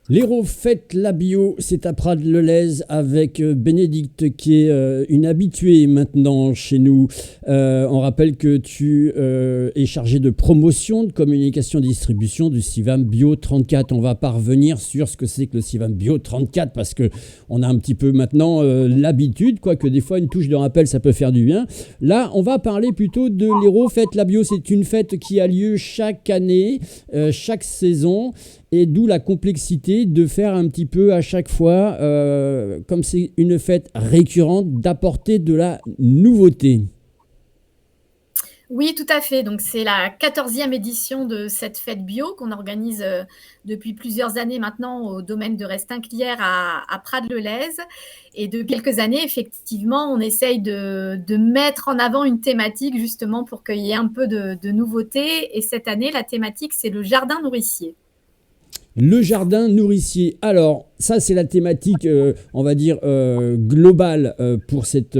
L'Hérault fête la bio, c'est à Prades-le-Lez avec Bénédicte qui est une habituée maintenant chez nous. On rappelle que tu es chargée de promotion, de communication et distribution du Civam Bio 34. On va pas revenir sur ce que c'est que le Civam Bio 34 parce que on a un petit peu maintenant l'habitude, quoique des fois une touche de rappel ça peut faire du bien. Là, on va parler plutôt de l'Hérault fête la bio. C'est une fête qui a lieu chaque année, chaque saison. Et d'où la complexité de faire un petit peu à chaque fois, comme c'est une fête récurrente, d'apporter de la nouveauté. Oui, tout à fait. Donc, c'est la 14e édition de cette fête bio qu'on organise depuis plusieurs années maintenant au domaine de Restinclière à Prades-le-Lez. Et de quelques années, effectivement, on essaye de mettre en avant une thématique justement pour qu'il y ait un peu de nouveauté. Et cette année, la thématique, c'est le jardin nourricier. Le jardin nourricier. Alors, ça, c'est la thématique, on va dire, globale pour cette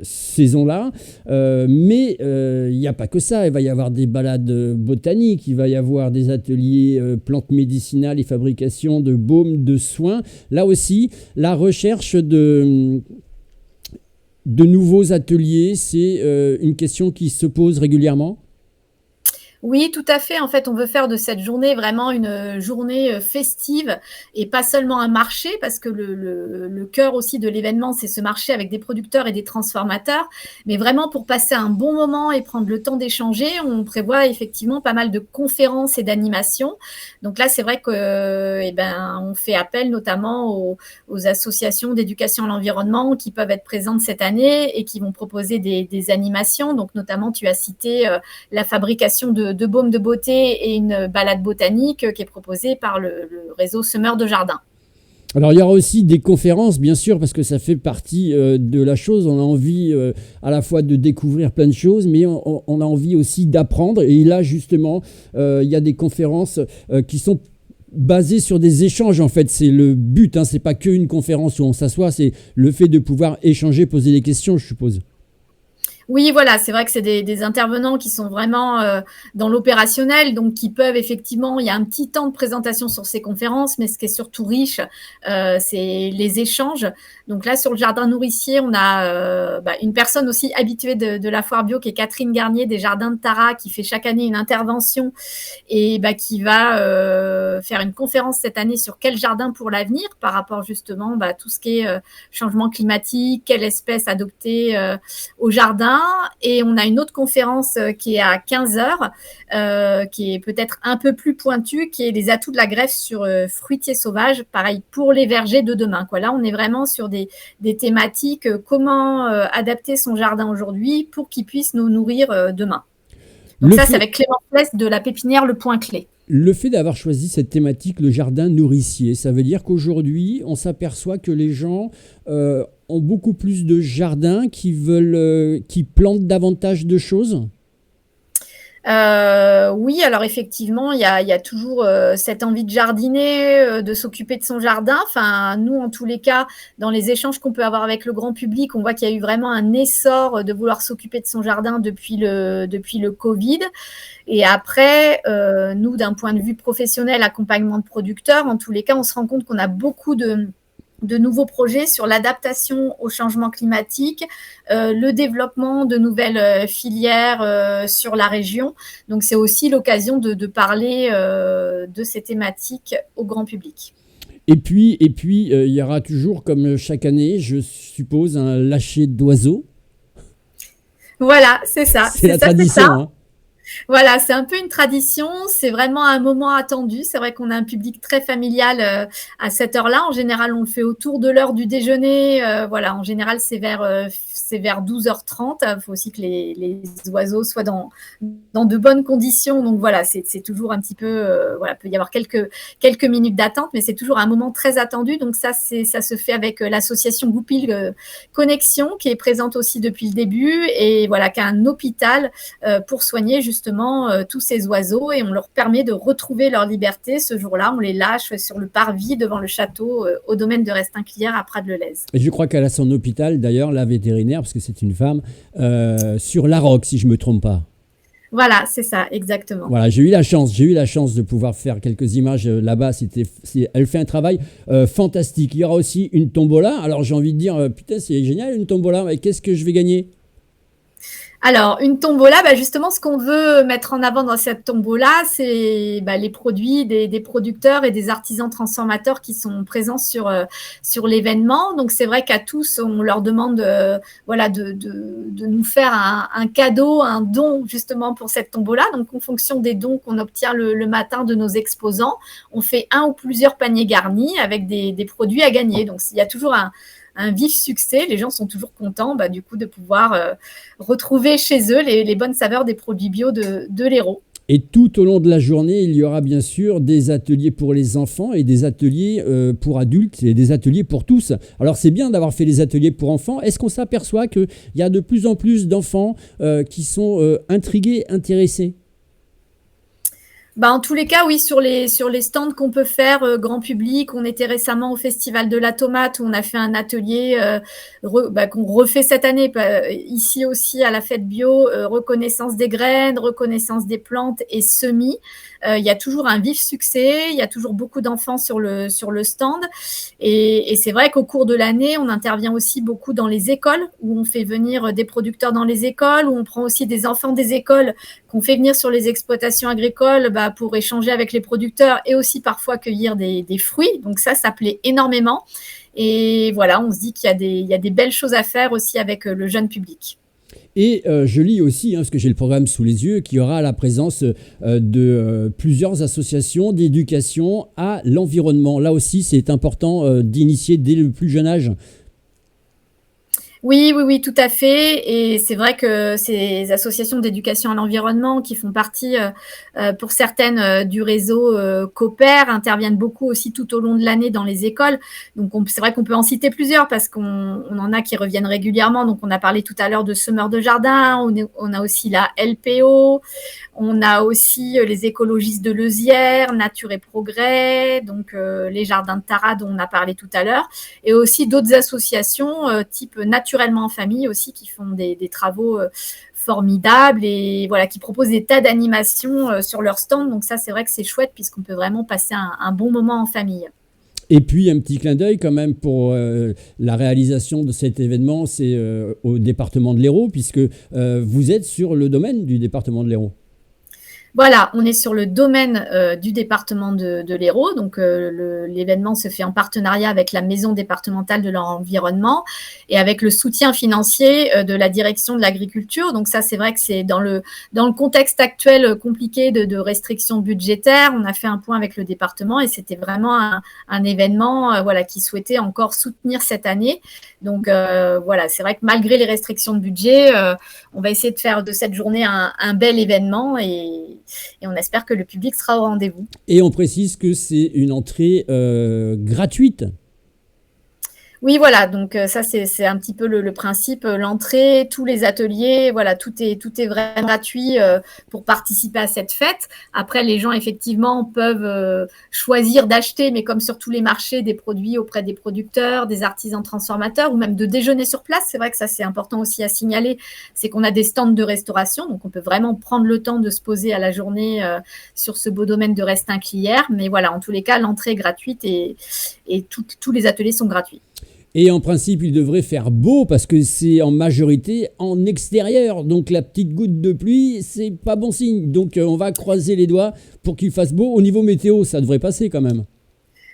saison-là. Mais il n'y a pas que ça. Il va y avoir des balades botaniques, il va y avoir des ateliers plantes médicinales et fabrication de baumes, de soins. Là aussi, la recherche de nouveaux ateliers, c'est une question qui se pose régulièrement. Oui, tout à fait. En fait, on veut faire de cette journée vraiment une journée festive et pas seulement un marché, parce que le cœur aussi de l'événement, c'est ce marché avec des producteurs et des transformateurs. Mais vraiment, pour passer un bon moment et prendre le temps d'échanger, on prévoit effectivement pas mal de conférences et d'animations. Donc là, c'est vrai que, on fait appel notamment aux associations d'éducation à l'environnement qui peuvent être présentes cette année et qui vont proposer des animations. Donc notamment, tu as cité la fabrication de baumes de beauté et une balade botanique qui est proposée par le réseau Semeurs de Jardin. Alors il y aura aussi des conférences, bien sûr, parce que ça fait partie de la chose. On a envie à la fois de découvrir plein de choses, mais on a envie aussi d'apprendre. Et là, justement, il y a des conférences qui sont basées sur des échanges. En fait, c'est le but. Hein, c'est pas qu'une conférence où on s'assoit, c'est le fait de pouvoir échanger, poser des questions, je suppose. Oui, voilà, c'est vrai que c'est des intervenants qui sont vraiment dans l'opérationnel, donc qui peuvent effectivement, il y a un petit temps de présentation sur ces conférences, mais ce qui est surtout riche, c'est les échanges. Donc là, sur le jardin nourricier, on a une personne aussi habituée de la foire bio, qui est Catherine Garnier des Jardins de Tara, qui fait chaque année une intervention et qui va faire une conférence cette année sur quel jardin pour l'avenir, par rapport justement à tout ce qui est changement climatique, quelle espèce adopter au jardin. Et on a une autre conférence qui est à 15 heures, qui est peut-être un peu plus pointue, qui est les atouts de la greffe sur fruitiers sauvages, pareil pour les vergers de demain. Là, on est vraiment sur des thématiques, comment adapter son jardin aujourd'hui pour qu'il puisse nous nourrir demain. Donc Le ça, c'est fait, avec Clément Pless de la pépinière Le Point Clé. le fait d'avoir choisi cette thématique, le jardin nourricier, ça veut dire qu'aujourd'hui, on s'aperçoit que les gens ont beaucoup plus de jardins qui plantent davantage de choses. Oui, alors effectivement, il y a toujours cette envie de jardiner, de s'occuper de son jardin. Enfin, nous, en tous les cas, dans les échanges qu'on peut avoir avec le grand public, on voit qu'il y a eu vraiment un essor de vouloir s'occuper de son jardin depuis le Covid. Et après, nous, d'un point de vue professionnel, accompagnement de producteurs, en tous les cas, on se rend compte qu'on a beaucoup de nouveaux projets sur l'adaptation au changement climatique, le développement de nouvelles filières sur la région. Donc, c'est aussi l'occasion de parler de ces thématiques au grand public. Et puis, il y aura toujours, comme chaque année, je suppose, un lâcher d'oiseaux. Voilà, c'est ça, C'est c'est la ça, c'est ça. tradition, hein. Voilà, c'est un peu une tradition, c'est vraiment un moment attendu. C'est vrai qu'on a un public très familial à cette heure-là. En général, on le fait autour de l'heure du déjeuner. Voilà, en général, c'est vers 12h30. Il faut aussi que les oiseaux soient dans de bonnes conditions. Donc voilà, c'est toujours un petit peu, voilà, peut y avoir quelques minutes d'attente, mais c'est toujours un moment très attendu. Donc ça se fait avec l'association Goupil Connexion, qui est présente aussi depuis le début, et voilà, qui a un hôpital pour soigner justement tous ces oiseaux, et on leur permet de retrouver leur liberté ce jour-là. On les lâche sur le parvis devant le château au domaine de Restinclière à Prades-le-Lez. Et je crois qu'elle a son hôpital, d'ailleurs, la vétérinaire, parce que c'est une femme, sur la Roque, si je ne me trompe pas. Voilà, c'est ça, exactement. Voilà, j'ai eu la chance de pouvoir faire quelques images là-bas. Elle fait un travail fantastique. Il y aura aussi une tombola. Alors j'ai envie de dire, putain, c'est génial une tombola. Mais qu'est-ce que je vais gagner? Alors, une tombola, justement, ce qu'on veut mettre en avant dans cette tombola, c'est les produits des producteurs et des artisans transformateurs qui sont présents sur l'événement. Donc, c'est vrai qu'à tous, on leur demande de nous faire un cadeau, un don justement pour cette tombola. Donc, en fonction des dons qu'on obtient le matin de nos exposants, on fait un ou plusieurs paniers garnis avec des produits à gagner. Donc, il y a toujours un vif succès. Les gens sont toujours contents du coup de pouvoir retrouver chez eux les bonnes saveurs des produits bio de l'Hérault. Et tout au long de la journée, il y aura bien sûr des ateliers pour les enfants et des ateliers pour adultes et des ateliers pour tous. Alors c'est bien d'avoir fait les ateliers pour enfants. Est-ce qu'on s'aperçoit qu'il y a de plus en plus d'enfants qui sont intrigués, intéressés? En tous les cas, oui, sur les stands qu'on peut faire grand public. On était récemment au Festival de la Tomate où on a fait un atelier qu'on refait cette année, ici aussi à la Fête Bio, reconnaissance des graines, reconnaissance des plantes et semis. Il y a toujours un vif succès, il y a toujours beaucoup d'enfants sur le stand. Et c'est vrai qu'au cours de l'année, on intervient aussi beaucoup dans les écoles où on fait venir des producteurs dans les écoles, où on prend aussi des enfants des écoles qu'on fait venir sur les exploitations agricoles pour échanger avec les producteurs et aussi parfois cueillir des fruits. Donc ça plaît énormément. Et voilà, on se dit qu'il y a des belles choses à faire aussi avec le jeune public. Et je lis aussi, parce que j'ai le programme sous les yeux, qu'il y aura la présence de plusieurs associations d'éducation à l'environnement. Là aussi, c'est important d'initier dès le plus jeune âge. Oui, tout à fait. Et c'est vrai que ces associations d'éducation à l'environnement qui font partie, pour certaines, du réseau Coopère, interviennent beaucoup aussi tout au long de l'année dans les écoles. Donc, c'est vrai qu'on peut en citer plusieurs parce qu'on en a qui reviennent régulièrement. Donc, on a parlé tout à l'heure de semeurs de jardin. On a aussi la LPO. On a aussi les écologistes de Leuzière, Nature et Progrès, donc les jardins de Tara dont on a parlé tout à l'heure, et aussi d'autres associations type Naturellement en famille aussi qui font des travaux formidables et voilà, qui proposent des tas d'animations sur leur stand. Donc ça, c'est vrai que c'est chouette puisqu'on peut vraiment passer un bon moment en famille. Et puis un petit clin d'œil quand même pour la réalisation de cet événement, c'est au département de l'Hérault, puisque vous êtes sur le domaine du département de l'Hérault. Voilà, on est sur le domaine du département de l'Hérault. Donc, l'événement se fait en partenariat avec la Maison départementale de l'environnement et avec le soutien financier de la direction de l'agriculture. Donc, ça, c'est vrai que c'est dans le contexte actuel compliqué de restrictions budgétaires. On a fait un point avec le département et c'était vraiment un événement qui souhaitait encore soutenir cette année. Donc, c'est vrai que malgré les restrictions de budget, on va essayer de faire de cette journée un bel événement et on espère que le public sera au rendez-vous. Et on précise que c'est une entrée gratuite. Oui, voilà, donc ça c'est un petit peu le principe, l'entrée, tous les ateliers, voilà, tout est vraiment gratuit pour participer à cette fête. Après, les gens effectivement peuvent choisir d'acheter, mais comme sur tous les marchés, des produits auprès des producteurs, des artisans transformateurs, ou même de déjeuner sur place. C'est vrai que ça c'est important aussi à signaler, c'est qu'on a des stands de restauration, donc on peut vraiment prendre le temps de se poser à la journée sur ce beau domaine de Restinquilière. Mais voilà, en tous les cas, l'entrée est gratuite et tous les ateliers sont gratuits. Et en principe, il devrait faire beau parce que c'est en majorité en extérieur. Donc la petite goutte de pluie, c'est pas bon signe. Donc on va croiser les doigts pour qu'il fasse beau. Au niveau météo, ça devrait passer quand même.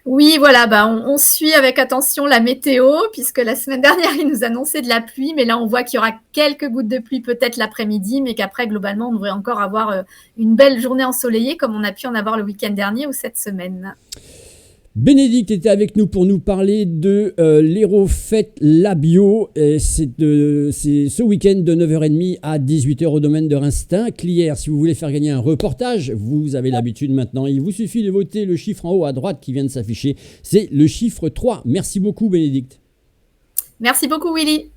Oui, voilà, on suit avec attention la météo puisque la semaine dernière, il nous annonçait de la pluie. Mais là, on voit qu'il y aura quelques gouttes de pluie peut-être l'après-midi, mais qu'après, globalement, on devrait encore avoir une belle journée ensoleillée comme on a pu en avoir le week-end dernier ou cette semaine. Bénédicte était avec nous pour nous parler de l'Hérault Fête la Bio. C'est ce week-end de 9h30 à 18h au domaine de Restinquilière. Si vous voulez faire gagner un reportage, vous avez l'habitude maintenant. Il vous suffit de voter le chiffre en haut à droite qui vient de s'afficher. C'est le chiffre 3. Merci beaucoup Bénédicte. Merci beaucoup Willy.